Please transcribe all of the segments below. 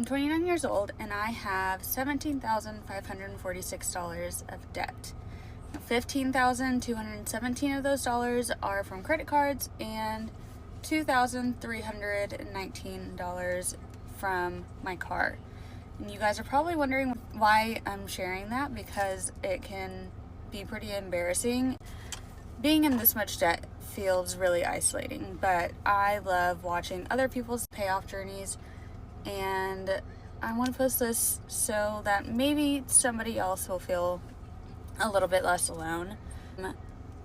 I'm 29 years old and I have $17,546 of debt. $15,217 of those dollars are from credit cards and $2,319 from my car. And you guys are probably wondering why I'm sharing that, because it can be pretty embarrassing. Being in this much debt feels really isolating, but I love watching other people's payoff journeys, and I want to post this so that maybe somebody else will feel a little bit less alone.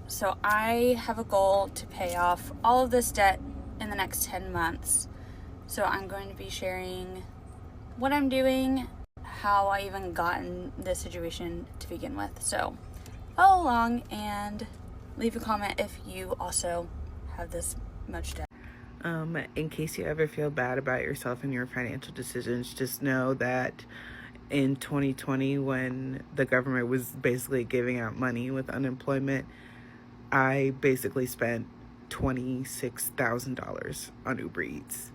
So I have a goal to pay off all of this debt in the next 10 months. So I'm going to be sharing what I'm doing, how I even got in this situation to begin with. So follow along and leave a comment if you also have this much debt. In case you ever feel bad about yourself and your financial decisions, just know that in 2020, when the government was basically giving out money with unemployment, I basically spent $26,000 on Uber Eats.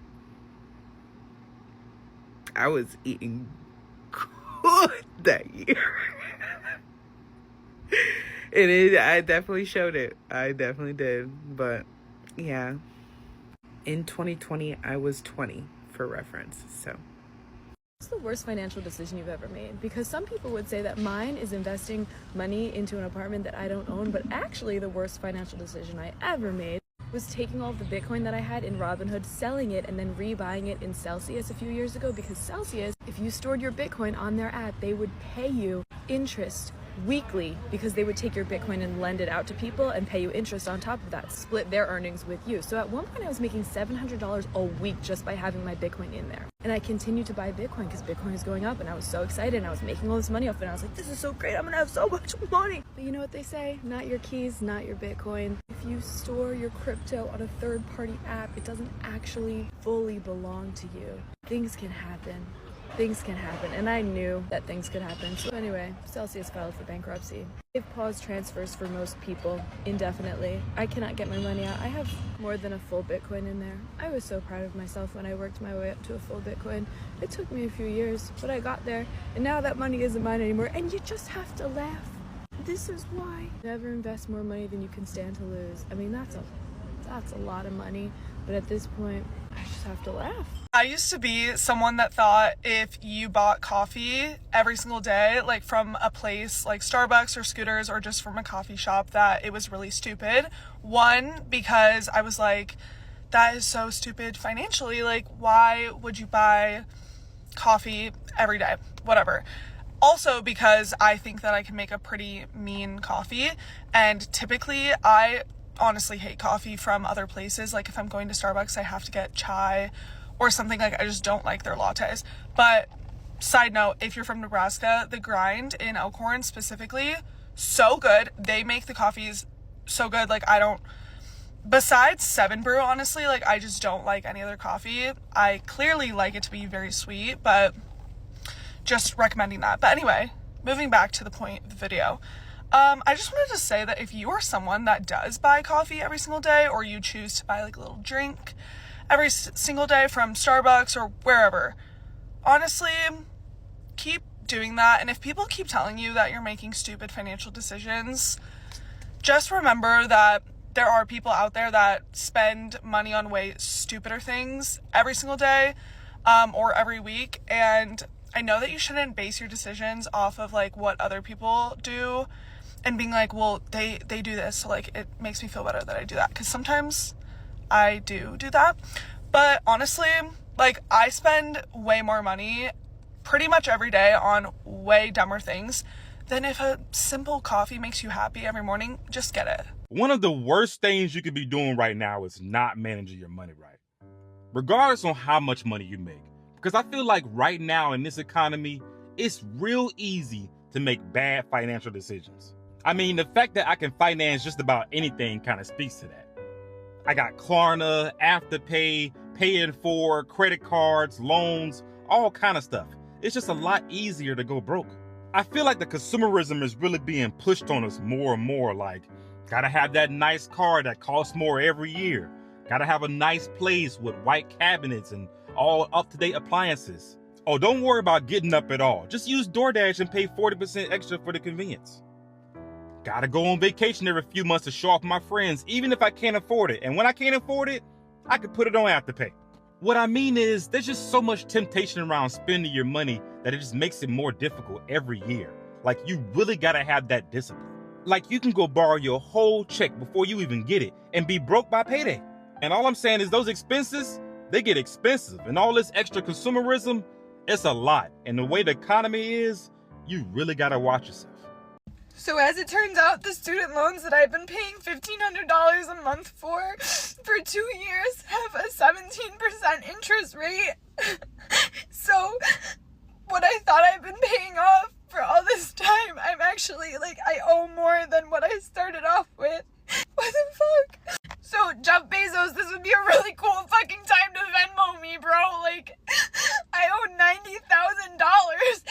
I was eating good that year. I definitely showed it. I definitely did. But yeah. In 2020, I was 20 for reference. So what's the worst financial decision you've ever made? Because some people would say that mine is investing money into an apartment that I don't own, but actually the worst financial decision I ever made was taking all of the Bitcoin that I had in Robinhood, selling it, and then rebuying it in Celsius a few years ago, because Celsius, if you stored your Bitcoin on their app, they would pay you interest weekly, because they would take your Bitcoin and lend it out to people and pay you interest on top of that, split their earnings with you. So at one point I was making $700 a week just by having my Bitcoin in there. And I continued to buy Bitcoin because Bitcoin is going up, and I was so excited and I was making all this money off it, and I was like, this is so great, I'm gonna have so much money. But you know what they say? Not your keys, not your Bitcoin. If you store your crypto on a third-party app, it doesn't actually fully belong to you. Things can happen. Things can happen, and I knew that things could happen. So anyway, Celsius filed for bankruptcy. They've paused transfers for most people indefinitely. I cannot get my money out. I have more than a full Bitcoin in there. I was so proud of myself when I worked my way up to a full Bitcoin. It took me a few years, but I got there, and now that money isn't mine anymore, and you just have to laugh. This is why. Never invest more money than you can stand to lose. I mean, that's a lot of money, but at this point, I just have to laugh. I used to be someone that thought if you bought coffee every single day, like from a place like Starbucks or Scooters or just from a coffee shop, that it was really stupid. One, because I was like, that is so stupid financially. Like, why would you buy coffee every day? Whatever. Also, because I think that I can make a pretty mean coffee, and typically I honestly hate coffee from other places. Like if I'm going to Starbucks, I have to get chai or something. Like I just don't like their lattes. But side note, if you're from Nebraska, the Grind in Elkhorn specifically, so good. They make the coffees so good. Like besides 7 Brew, honestly, like I just don't like any other coffee. I clearly like it to be very sweet, but just recommending that. But anyway, moving back to the point of the video. I just wanted to say that if you are someone that does buy coffee every single day, or you choose to buy like a little drink every single day from Starbucks or wherever, honestly, keep doing that. And if people keep telling you that you're making stupid financial decisions, just remember that there are people out there that spend money on way stupider things every single day, or every week. And I know that you shouldn't base your decisions off of like what other people do and being like, well, they do this, so like it makes me feel better that I do that, because sometimes I do that. But honestly, like I spend way more money pretty much every day on way dumber things than if a simple coffee makes you happy every morning. Just get it. One of the worst things you could be doing right now is not managing your money right, regardless on how much money you make. Because I feel like right now in this economy, it's real easy to make bad financial decisions. I mean, the fact that I can finance just about anything kind of speaks to that. I got Klarna, Afterpay, Pay in 4, credit cards, loans, all kind of stuff. It's just a lot easier to go broke. I feel like the consumerism is really being pushed on us more and more. Like, gotta have that nice car that costs more every year. Gotta have a nice place with white cabinets and all up-to-date appliances. Oh, don't worry about getting up at all. Just use DoorDash and pay 40% extra for the convenience. Gotta go on vacation every few months to show off my friends, even if I can't afford it. And when I can't afford it, I can put it on Afterpay. What I mean is, there's just so much temptation around spending your money that it just makes it more difficult every year. Like, you really gotta have that discipline. Like, you can go borrow your whole check before you even get it and be broke by payday. And all I'm saying is those expenses, they get expensive. And all this extra consumerism, it's a lot. And the way the economy is, you really gotta watch yourself. So as it turns out, the student loans that I've been paying $1,500 a month for 2 years have a 17% interest rate. So what I thought I've been paying off for all this time, I'm actually, like, I owe more than what I started off with. What the fuck? So Jeff Bezos, this would be a really cool fucking time to Venmo me, bro. Like, I owe $90,000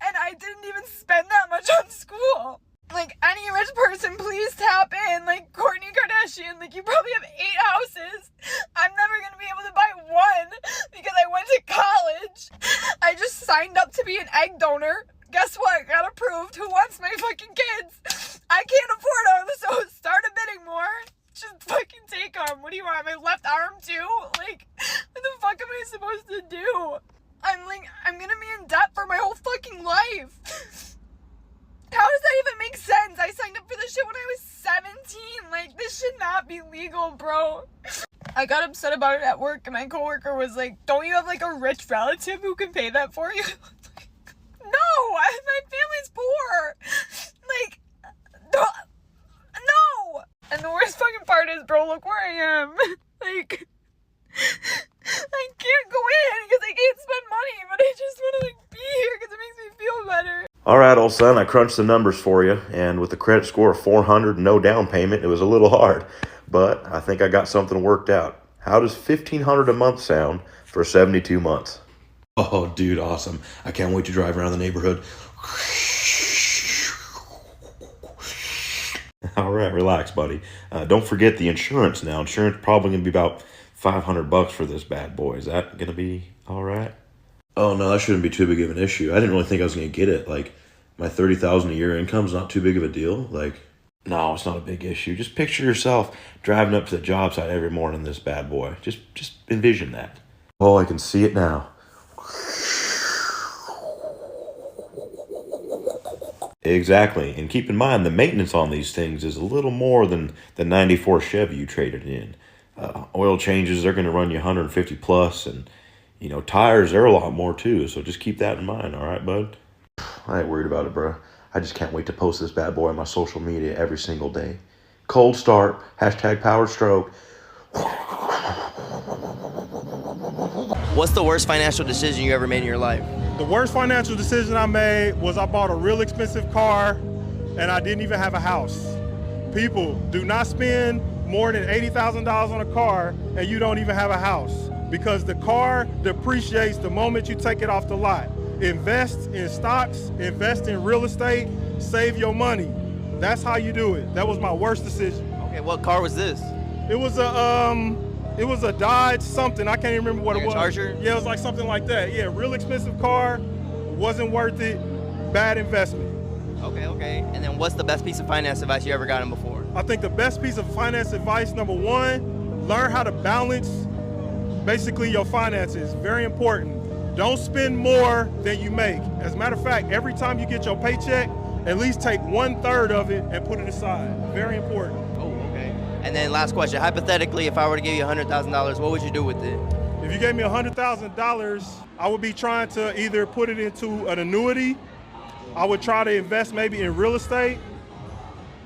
and I didn't even spend that much on school. Like, any rich person, please tap in. Like, Kourtney Kardashian, like, you probably have 8 houses. I'm never gonna be able to buy one because I went to college. I just signed up to be an egg donor. Guess what? Got approved. Who wants my fucking kids? I can't afford them, so start a bidding war. Just fucking take them. What do you want? My left arm too? Like, what the fuck am I supposed to do? I'm gonna be in debt for my whole fucking life. How does that even make sense? I signed up for this shit when I was 17. Like, this should not be legal, bro. I got upset about it at work, and my coworker was like, don't you have, like, a rich relative who can pay that for you? No! My family's poor! Like, no! And the worst fucking part is, bro, look where I am. Like, I can't go in because I can't spend money, but I just want to, like, be here because it makes me feel better. All right, old son, I crunched the numbers for you, and with a credit score of 400 and no down payment, it was a little hard, but I think I got something worked out. How does $1,500 a month sound for 72 months? Oh, dude, awesome. I can't wait to drive around the neighborhood. All right, relax, buddy. Don't forget the insurance now. Insurance probably going to be about $500 for this bad boy. Is that going to be all right? Oh, no, that shouldn't be too big of an issue. I didn't really think I was going to get it. Like, my $30,000 a year income's not too big of a deal. Like, No, it's not a big issue. Just picture yourself driving up to the job site every morning in this bad boy. Just envision that. oh, I can see it now. Exactly. And keep in mind, the maintenance on these things is a little more than the 94 Chevy you traded in. Oil changes, they're going to run you 150 plus, and tires, they're a lot more too. So just keep that in mind, all right, bud? I ain't worried about it, bro. I just can't wait to post this bad boy on my social media every single day. Cold start, #power stroke. What's the worst financial decision you ever made in your life? The worst financial decision I made was I bought a real expensive car and I didn't even have a house. People, do not spend more than $80,000 on a car and you don't even have a house, because the car depreciates the moment you take it off the lot. Invest in stocks, invest in real estate, save your money. That's how you do it. That was my worst decision. Okay, what car was this? It was a Dodge something. I can't even remember what Like it a was. Charger? Yeah, it was like something like that. Yeah, real expensive car, wasn't worth it, bad investment. Okay. And then what's the best piece of finance advice you ever gotten before? I think the best piece of finance advice, number one, learn how to balance basically your finances. Very important. Don't spend more than you make. As a matter of fact, every time you get your paycheck, at least take 1/3 of it and put it aside. Very important. Oh, okay. And then last question. Hypothetically, if I were to give you $100,000, what would you do with it? If you gave me $100,000, I would be trying to either put it into an annuity, I would try to invest maybe in real estate,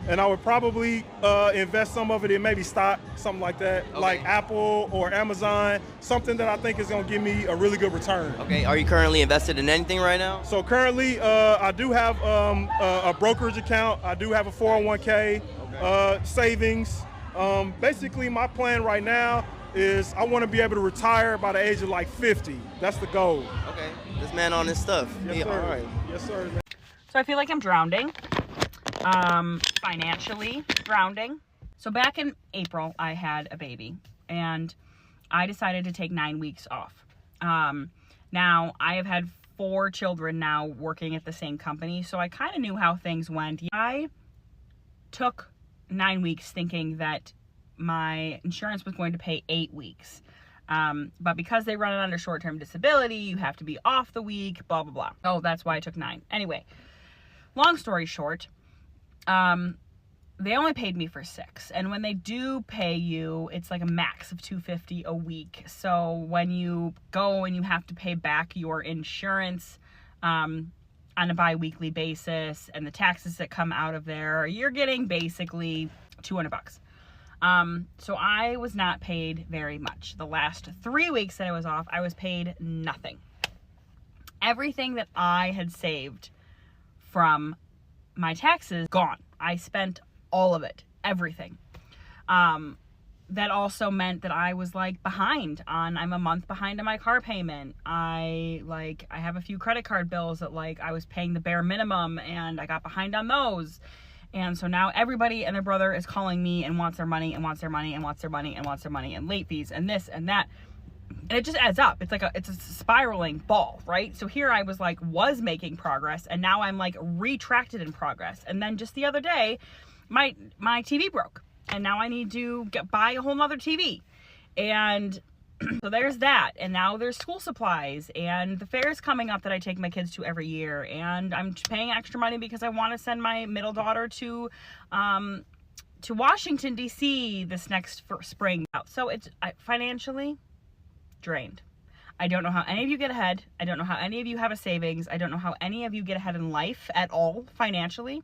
and I would probably invest some of it in maybe stock, something like that, Okay. like Apple or Amazon, something that I think is gonna give me a really good return. Okay, are you currently invested in anything right now? So currently, I do have a brokerage account. I do have a 401k, savings. Basically, my plan right now is I want to be able to retire by the age of like 50. That's the goal. Okay, this man on his stuff. Yes, Yeah, sir. all right. Yes, sir. So I feel like I'm drowning, financially drowning. So back in April, I had a baby and I decided to take 9 weeks off. Now, I have had 4 children now working at the same company, so I kind of knew how things went. I took 9 weeks thinking that my insurance was going to pay 8 weeks. But because they run it under short-term disability, you have to be off the week, blah, blah, blah. Oh, that's why I took 9. Anyway, long story short, they only paid me for 6. And when they do pay you, it's like a max of $250 a week. So when you go and you have to pay back your insurance on a bi-weekly basis and the taxes that come out of there, you're getting basically $200. So I was not paid very much. The last 3 weeks that I was off, I was paid nothing. Everything that I had saved from my taxes, gone. I spent all of it, everything. That also meant that I was like I'm a month behind on my car payment. I have a few credit card bills that like I was paying the bare minimum and I got behind on those. And so now everybody and their brother is calling me and wants their money and wants their money and wants their money and wants their money and late fees and this and that. And it just adds up. It's a spiraling ball, right? So here I was making progress and now I'm like retracted in progress. And then just the other day, my TV broke and now I need to buy a whole nother TV. And so there's that. And now there's school supplies and the fair's coming up that I take my kids to every year. And I'm paying extra money because I want to send my middle daughter to Washington, D.C. this next spring. So it's financially drained. I don't know how any of you get ahead. I don't know how any of you have a savings. I don't know how any of you get ahead in life at all financially,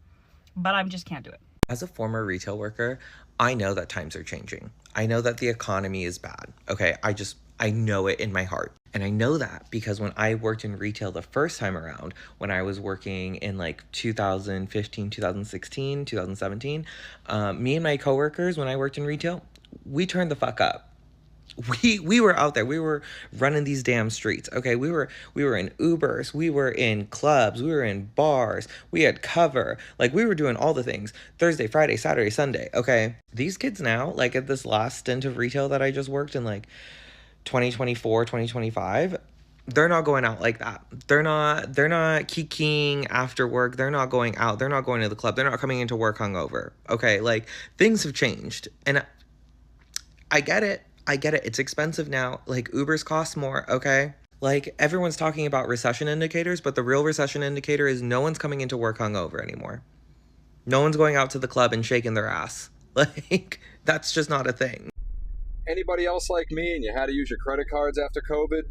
but I just can't do it. As a former retail worker, I know that times are changing. I know that the economy is bad. Okay, I know it in my heart. And I know that because when I worked in retail the first time around, when I was working in like 2015, 2016, 2017, me and my coworkers, when I worked in retail, we turned the fuck up. We were out there. We were running these damn streets. Okay, we were in Ubers, we were in clubs, we were in bars, we had cover. Like we were doing all the things. Thursday, Friday, Saturday, Sunday. Okay. These kids now, like at this last stint of retail that I just worked in like 2024, 2025, they're not going out like that. They're not kikiing after work. They're not going out. They're not going to the club. They're not coming into work hungover. Okay, like things have changed. And I get it. It's expensive now. Like Ubers cost more, okay? Like everyone's talking about recession indicators, but the real recession indicator is no one's coming into work hungover anymore. No one's going out to the club and shaking their ass. Like that's just not a thing. Anybody else like me and you had to use your credit cards after COVID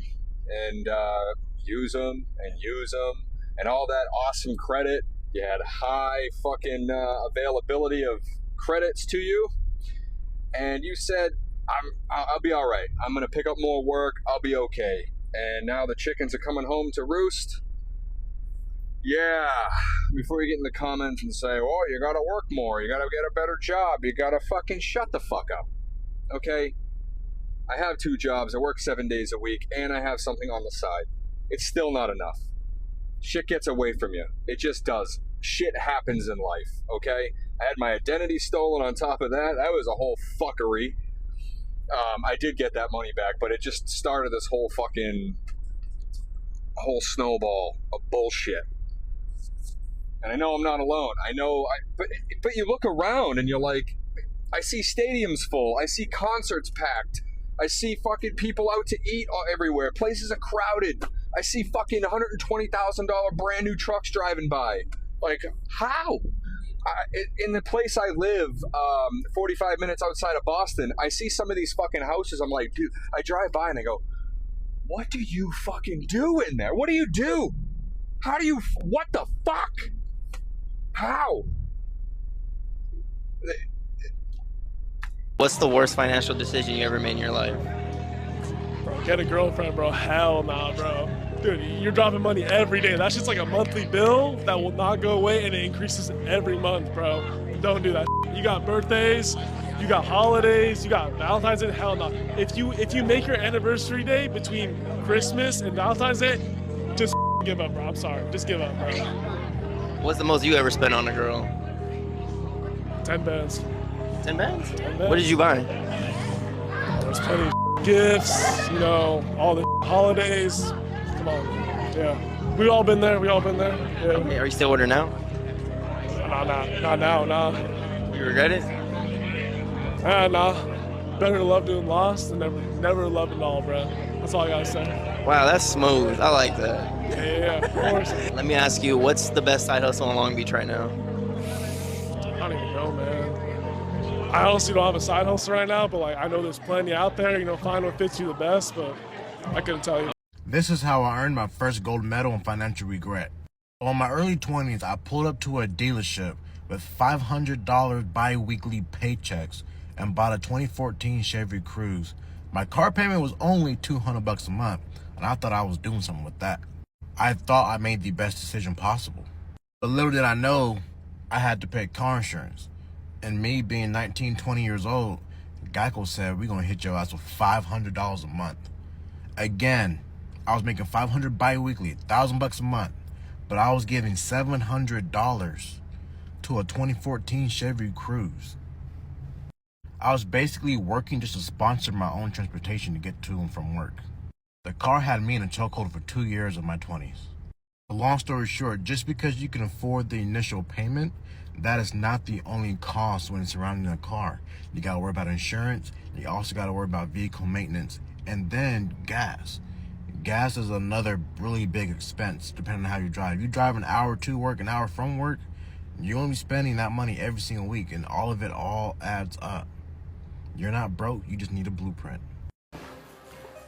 and use them and all that awesome credit, you had high fucking availability of credits to you, and you said, I'll be all right. I'm going to pick up more work. I'll be okay. And now the chickens are coming home to roost. Yeah. Before you get in the comments and say, oh, you got to work more. You got to get a better job. You got to fucking shut the fuck up. Okay? I have 2 jobs. I work 7 days a week and I have something on the side. It's still not enough. Shit gets away from you. It just does. Shit happens in life. Okay? I had my identity stolen on top of that. That was a whole fuckery. I did get that money back, but it just started this whole snowball of bullshit. And I know I'm not alone. I know, but you look around and you're like, I see stadiums full. I see concerts packed. I see fucking people out to eat everywhere. Places are crowded. I see fucking $120,000 brand new trucks driving by. Like, how? In the place I live, 45 minutes outside of Boston, I see some of these fucking houses. I'm like, dude, I drive by and I go, what do you fucking do in there? What do you do? How do you, what the fuck? How? What's the worst financial decision you ever made in your life? Bro, get a girlfriend, bro. Hell nah, bro. Dude, you're dropping money every day. That's just like a monthly bill that will not go away, and it increases every month, bro. Don't do that. You got birthdays, you got holidays, you got Valentine's Day. Hell no. If you make your anniversary day between Christmas and Valentine's Day, just give up, bro. I'm sorry. Just give up, bro. What's the most you ever spent on a girl? 10 bands. 10 bands? What did you buy? There's plenty of gifts, you know, all the holidays. Come on. Yeah. We all been there. Yeah. Okay, are you still with her now? Not now. You regret it? Nah. Better to love doing lost than never love at all, bro. That's all I gotta say. Wow, that's smooth. I like that. Yeah, of course. Let me ask you, what's the best side hustle in Long Beach right now? I don't even know, man. I honestly don't have a side hustle right now, but like I know there's plenty out there. Find what fits you the best, but I couldn't tell you. This is how I earned my first gold medal in financial regret. In my early 20s, I pulled up to a dealership with $500 bi-weekly paychecks and bought a 2014 Chevy Cruze. My car payment was only $200 a month, and I thought I was doing something with that. I thought I made the best decision possible. But little did I know, I had to pay car insurance. And me being 19, 20 years old, Geico said, we're gonna hit your ass with $500 a month. Again, I was making $500 bi-weekly, $1,000 a month, but I was giving $700 to a 2014 Chevy Cruze. I was basically working just to sponsor my own transportation to get to and from work. The car had me in a chokehold for 2 years of my 20s. But long story short, just because you can afford the initial payment, that is not the only cost when surrounding a car. You gotta worry about insurance, you also gotta worry about vehicle maintenance, and then gas. Gas is another really big expense depending on how you drive. You drive an hour to work, an hour from work, you're gonna be spending that money every single week, and all of it all adds up. You're not broke, you just need a blueprint.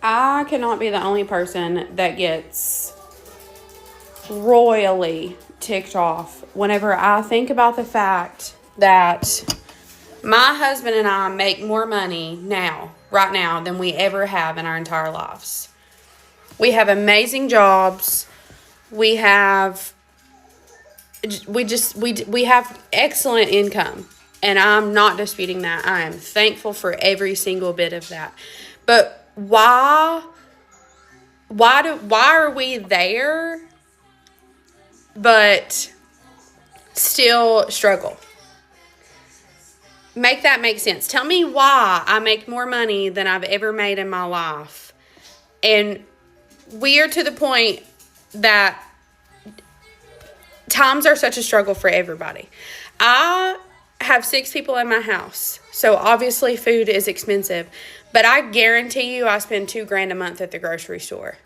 I cannot be the only person that gets royally ticked off whenever I think about the fact that my husband and I make more money right now, than we ever have in our entire lives. We have amazing jobs. We have excellent income. And I'm not disputing that. I am thankful for every single bit of that. But why are we there but still struggle? Make that make sense. Tell me why I make more money than I've ever made in my life. And we are to the point that times are such a struggle for everybody. I have 6 people in my house, so obviously food is expensive, but I guarantee you I spend $2,000 a month at the grocery store.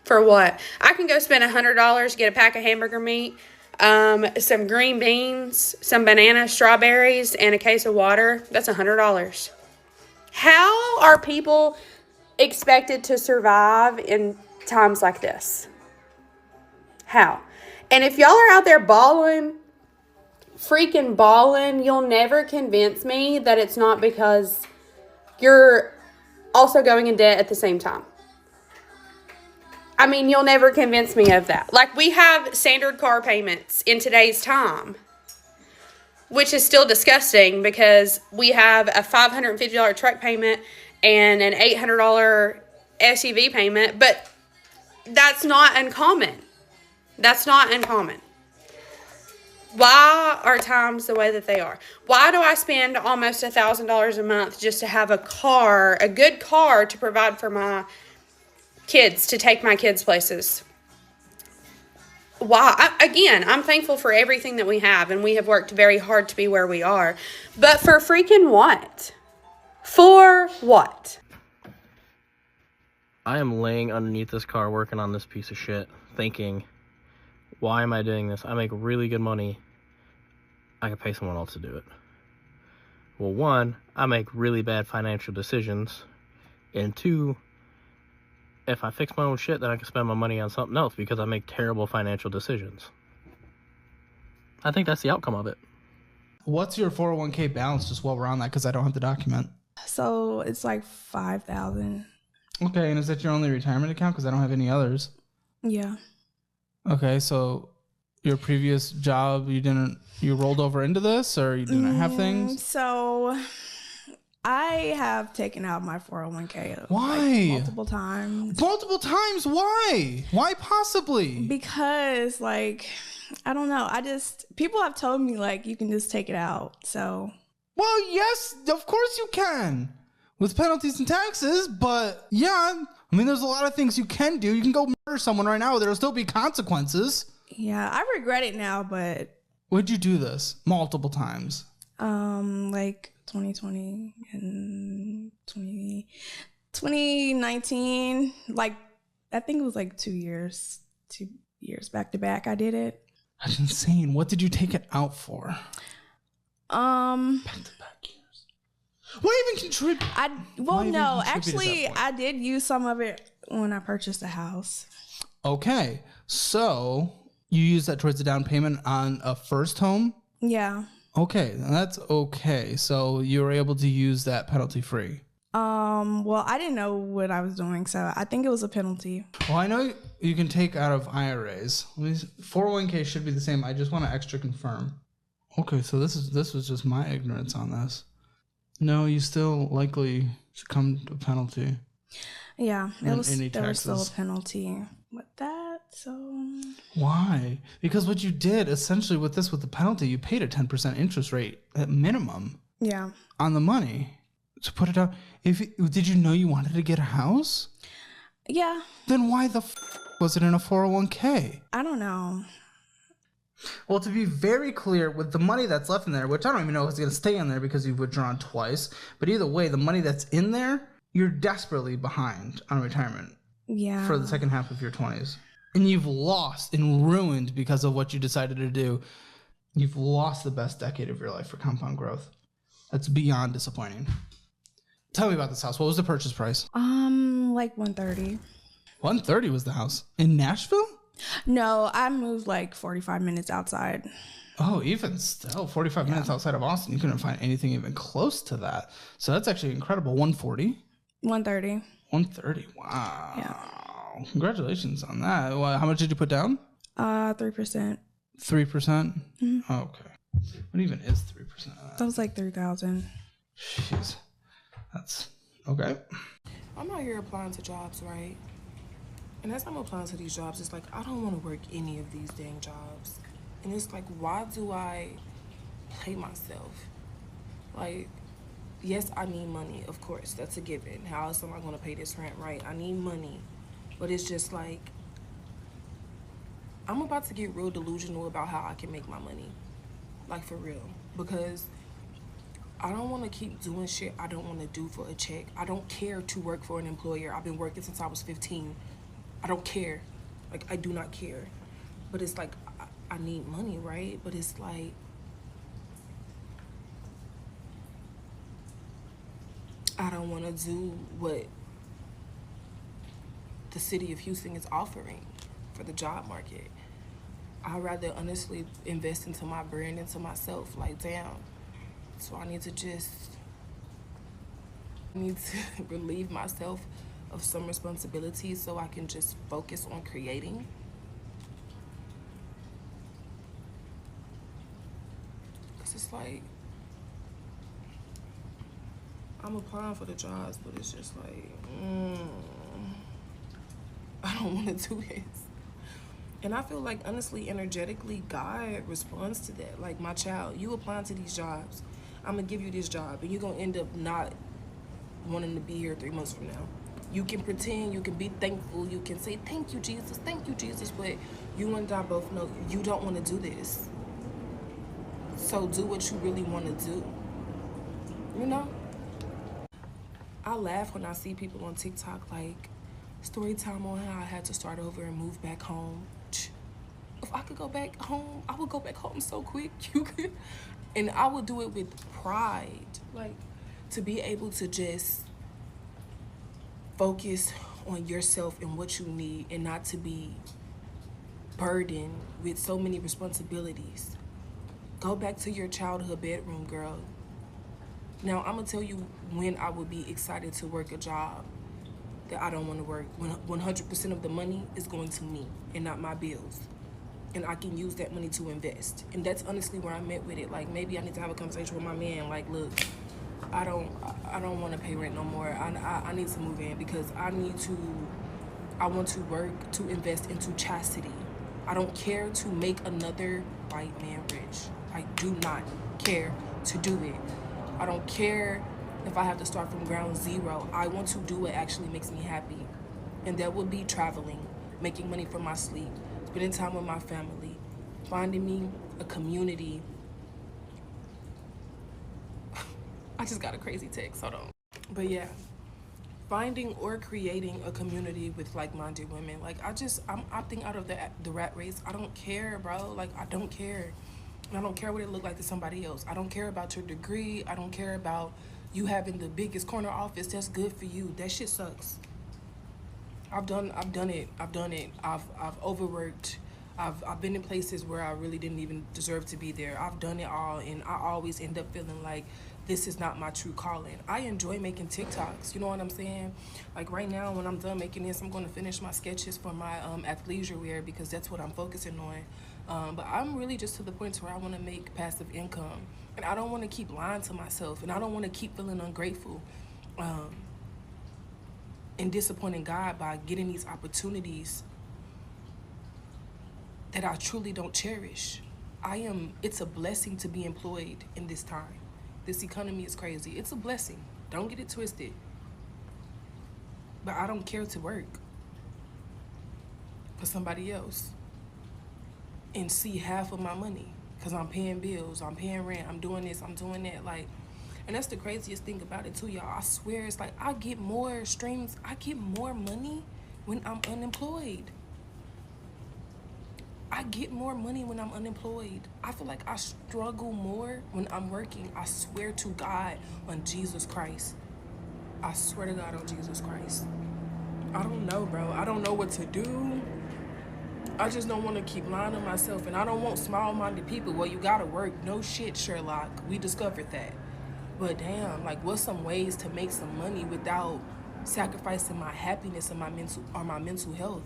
For what? I can go spend $100, get a pack of hamburger meat, some green beans, some bananas, strawberries, and a case of water. That's $100. How are people expected to survive in times like this? How? And if y'all are out there freaking balling, you'll never convince me that it's not because you're also going in debt at the same time. I mean, you'll never convince me of that. Like, we have standard car payments in today's time, which is still disgusting because we have a $550 truck payment and an $800 SUV payment, but that's not uncommon. That's not uncommon. Why are times the way that they are? Why do I spend almost $1,000 a month just to have a good car to provide for my kids, to take my kids places? Why? Again, I'm thankful for everything that we have, and we have worked very hard to be where we are. But for freaking what? For what? I am laying underneath this car working on this piece of shit, thinking, why am I doing this? I make really good money. I could pay someone else to do it. Well, 1, I make really bad financial decisions. And 2, if I fix my own shit, then I can spend my money on something else because I make terrible financial decisions. I think that's the outcome of it. What's your 401k balance, just while we're on that, because I don't have the document? So it's like $5,000. Okay, and is that your only retirement account? Because I don't have any others. Yeah. Okay, so your previous job, you rolled over into this, or you didn't have things? So I have taken out my 401k. Why? Multiple times. Multiple times? Why? Why possibly? Because, I don't know. People have told me, you can just take it out, so. Well, yes, of course you can. With penalties and taxes, but yeah, I mean, there's a lot of things you can do. You can go murder someone right now. There'll still be consequences. Yeah, I regret it now, but Would you do this multiple times? like 2020 and 2019, like I think it was like 2 years back to back I did it. That's insane. What did you take it out for? What even contribute? No, actually I did use some of it when I purchased a house. Okay, so you used that towards the down payment on a first home? Yeah. Okay, that's okay. So you were able to use that penalty free. Well, I didn't know what I was doing, so I think it was a penalty. Well, I know you can take out of IRAs. 401k should be the same. I just want to extra confirm. Okay, so this was just my ignorance on this. No, you still likely succumb to a penalty. Yeah, there was still a penalty with that. So why? Because what you did essentially with the penalty, you paid a 10% interest rate at minimum. Yeah. On the money to put it out. Did you know you wanted to get a house? Yeah. Then why the was it in a 401k? I don't know. Well, to be very clear, with the money that's left in there, which I don't even know if it's going to stay in there because you've withdrawn twice, but either way, the money that's in there, you're desperately behind on retirement. Yeah. For the second half of your 20s. And you've lost and ruined because of what you decided to do. You've lost the best decade of your life for compound growth. That's beyond disappointing. Tell me about this house. What was the purchase price? Like 130. 130 was the house. In Nashville? No, I moved like 45 minutes outside. Oh, even still, 45 minutes outside of Austin, you couldn't find anything even close to that. So that's actually incredible. 140? 130. 130. Wow. Yeah. Congratulations on that. Well, how much did you put down? 3%. 3%? Mm-hmm. Okay. What even is 3%? That was like 3,000. Jeez. That's okay. I'm out here applying to jobs, right? And as I'm applying to these jobs, it's like, I don't want to work any of these dang jobs. And it's like, why do I play myself? Like, yes, I need money, of course. That's a given. How else am I going to pay this rent, right? I need money. But it's just like, I'm about to get real delusional about how I can make my money. Like, for real. Because I don't want to keep doing shit I don't want to do for a check. I don't care to work for an employer. I've been working since I was 15. I don't care. Like, I do not care. But it's like, I need money, right? But it's like, I don't want to do what the city of Houston is offering for the job market. I'd rather honestly invest into my brand, into myself, like, damn. So I need to relieve myself of some responsibilities so I can just focus on creating. Cause it's like, I'm applying for the jobs, but it's just like, I don't want to do this. And I feel like, honestly, energetically, God responds to that. Like, my child, you applying to these jobs, I'm gonna give you this job, and you're gonna end up not wanting to be here 3 months from now. You can pretend, you can be thankful, you can say, thank you, Jesus, but you and I both know you don't want to do this. So do what you really want to do, you know? I laugh when I see people on TikTok, like, story time on how I had to start over and move back home. If I could go back home, I would go back home so quick. You could, and I would do it with pride. Like, to be able to just focus on yourself and what you need and not to be burdened with so many responsibilities. Go back to your childhood bedroom, girl. Now, I'm gonna tell you when I would be excited to work a job that I don't want to work, when 100% of the money is going to me and not my bills. And I can use that money to invest. And that's honestly where I'm at with it. Like, maybe I need to have a conversation with my man. Like, look, I don't want to pay rent no more. I need to move in because I want to work to invest into chastity. I don't care to make another white man rich. I do not care to do it. I don't care if I have to start from ground zero. I want to do what actually makes me happy. And that would be traveling, making money for my sleep, spending time with my family, finding me a community. I just got a crazy text, hold on. But yeah, finding or creating a community with like-minded women. Like, I'm opting out of the rat race. I don't care, bro. Like, I don't care. And I don't care what it looked like to somebody else. I don't care about your degree. I don't care about you having the biggest corner office. That's good for you. That shit sucks. I've done it. I've overworked. I've been in places where I really didn't even deserve to be there. I've done it all, and I always end up feeling like this is not my true calling. I enjoy making TikToks, you know what I'm saying? Like right now, when I'm done making this, I'm gonna finish my sketches for my athleisure wear because that's what I'm focusing on. But I'm really just to the point where I wanna make passive income. And I don't wanna keep lying to myself, and I don't wanna keep feeling ungrateful and disappointing God by getting these opportunities that I truly don't cherish. It's a blessing to be employed in this time. This economy is crazy. It's a blessing. Don't get it twisted. But I don't care to work for somebody else and see half of my money because I'm paying bills, I'm paying rent, I'm doing this, I'm doing that. Like, and that's the craziest thing about it too, y'all. I swear, it's like I get more streams, I get more money when I'm unemployed. I get more money when I'm unemployed. I feel like I struggle more when I'm working. I swear to God on Jesus Christ. I swear to God on Jesus Christ. I don't know, bro. I don't know what to do. I just don't want to keep lying to myself, and I don't want small-minded people. Well, you gotta work. No shit, Sherlock. We discovered that. But damn, like, what's some ways to make some money without sacrificing my happiness and my mental health?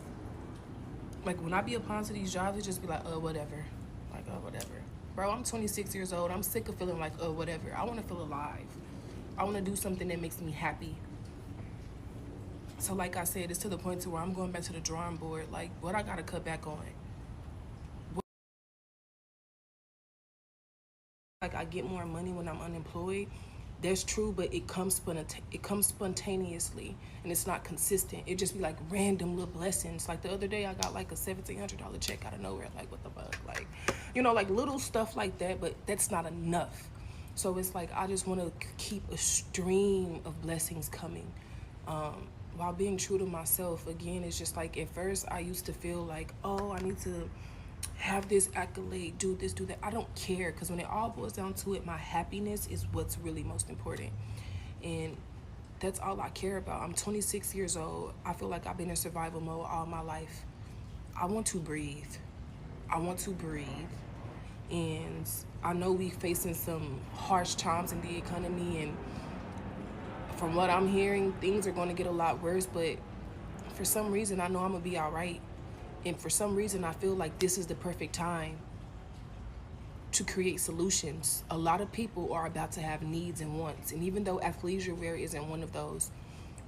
Like, when I be applying to these jobs, it just be like, whatever. Like, whatever. Bro, I'm 26 years old. I'm sick of feeling like, whatever. I want to feel alive. I want to do something that makes me happy. So, like I said, it's to the point to where I'm going back to the drawing board. Like, what I got to cut back on? Like, I get more money when I'm unemployed. That's true, but it comes spontaneously, and it's not consistent. It just be like random little blessings. Like the other day, I got like a $1,700 check out of nowhere. Like, what the fuck? Like, you know, like little stuff like that, but that's not enough. So it's like I just want to keep a stream of blessings coming while being true to myself. Again, it's just like at first I used to feel like, oh, I need to have this accolade, do this, do that. I don't care, because when it all boils down to it, my happiness is what's really most important. And that's all I care about. I'm 26 years old. I feel like I've been in survival mode all my life. I want to breathe. I want to breathe. And I know we facing some harsh times in the economy, and from what I'm hearing, things are going to get a lot worse, but for some reason, I know I'm going to be all right. And for some reason, I feel like this is the perfect time to create solutions. A lot of people are about to have needs and wants. And even though athleisure wear isn't one of those,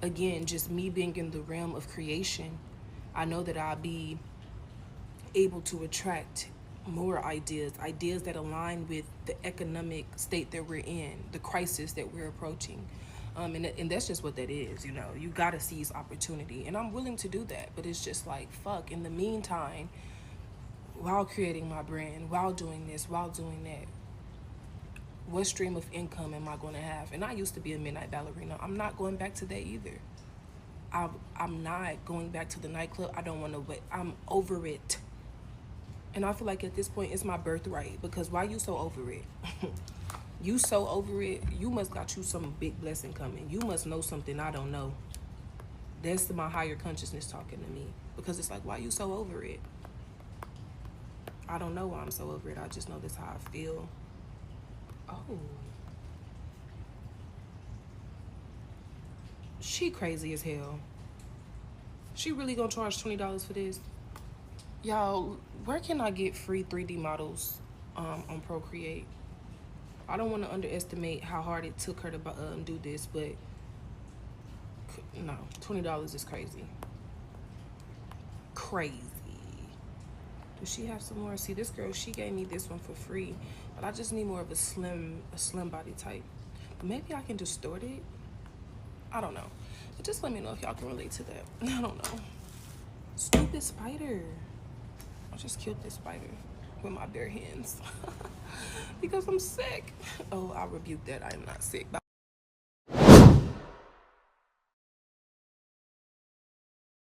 again, just me being in the realm of creation, I know that I'll be able to attract more ideas that align with the economic state that we're in, the crisis that we're approaching. And that's just what that is, you know. You gotta seize opportunity, and I'm willing to do that. But it's just like, fuck, in the meantime, while creating my brand, while doing this, while doing that, what stream of income am I going to have? And I used to be a midnight ballerina. I'm not going back to that either. I'm not going back to the nightclub. I don't want to wait. I'm over it. And I feel like at this point, it's my birthright, because why you so over it? You so over it, you must got you some big blessing coming. You must know something I don't know. That's my higher consciousness talking to me. Because it's like, why you so over it? I don't know why I'm so over it. I just know that's how I feel. Oh. She crazy as hell. She really gonna charge $20 for this? Y'all, where can I get free 3D models on Procreate? I don't want to underestimate how hard it took her to do this, but no, $20 is crazy. Crazy. Does she have some more? See, this girl, she gave me this one for free, but I just need more of a slim body type. But maybe I can distort it. I don't know. But just let me know if y'all can relate to that. I don't know. Stupid spider. I just killed this spider with my bare hands because I'm sick. Oh, I rebuke that. I am not sick.